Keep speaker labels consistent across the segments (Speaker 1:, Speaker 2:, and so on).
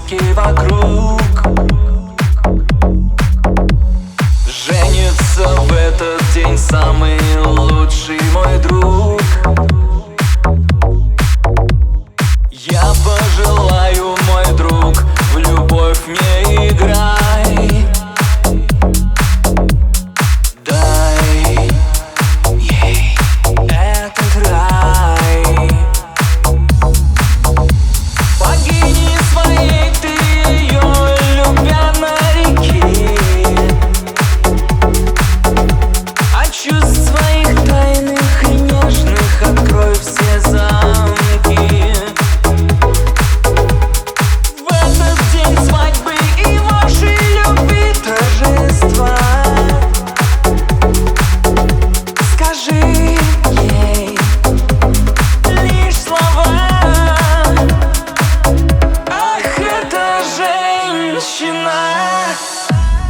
Speaker 1: музыки вокруг. Женится в этот день самый лучший мой друг. Я пожелаю, мой друг, в любовь не играй. Дай ей этот рай. Богини своей ты ее любя на реке. А чувств своих тайных и нежных открой все замки. В этот день свадьбы и вашей любви торжества скажи ей лишь слова. Ах, эта женщина,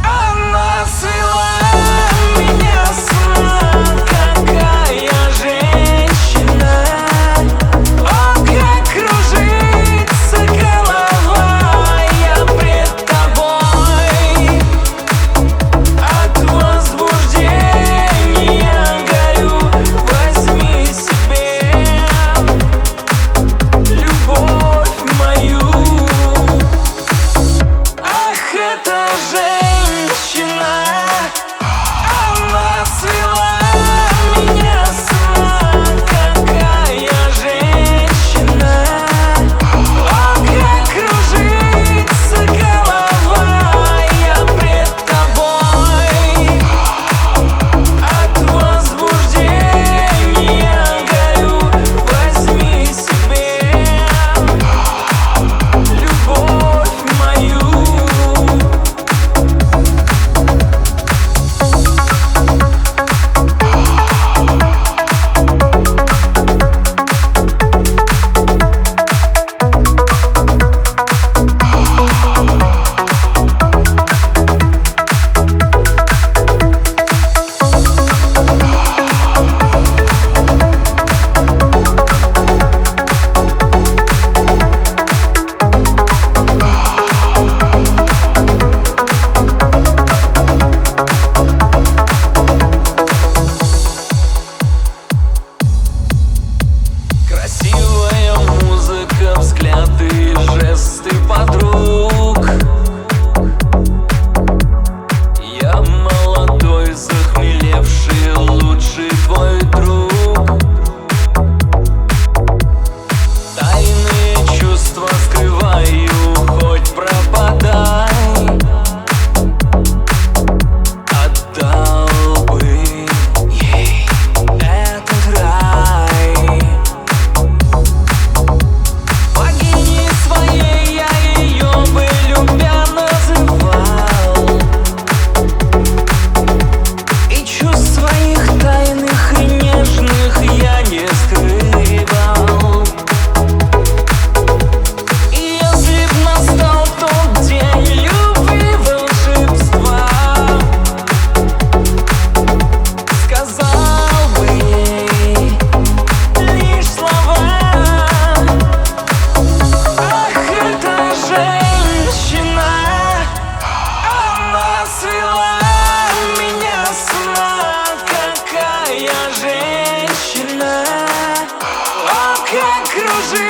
Speaker 1: она свела меня с ума. Какая женщина, о, как кружится голова. Я пред тобой от возбуждения горю. Возьми себе любовь мою. Ах, эта женщина, она свела меня с ума. Какая женщина, о, как кружится голова. Я пред тобой от возбуждения горю. Возьми себе любовь мою. Красивая музыка, взгляды, жесты подруг. Я молодой, захмелевший, лучший твой друг. Тайные чувства скрываю, хоть пропадай. Отдал бы ей этот рай. Богини своей я ее бы любя называл. И чувств своих тайных и нежных я не скрывал. И если б настал тот день любви, волшебства, сказал бы ей лишь слова. Ах, эта женщина, она свела меня с ума. Какая женщина, о, как кружит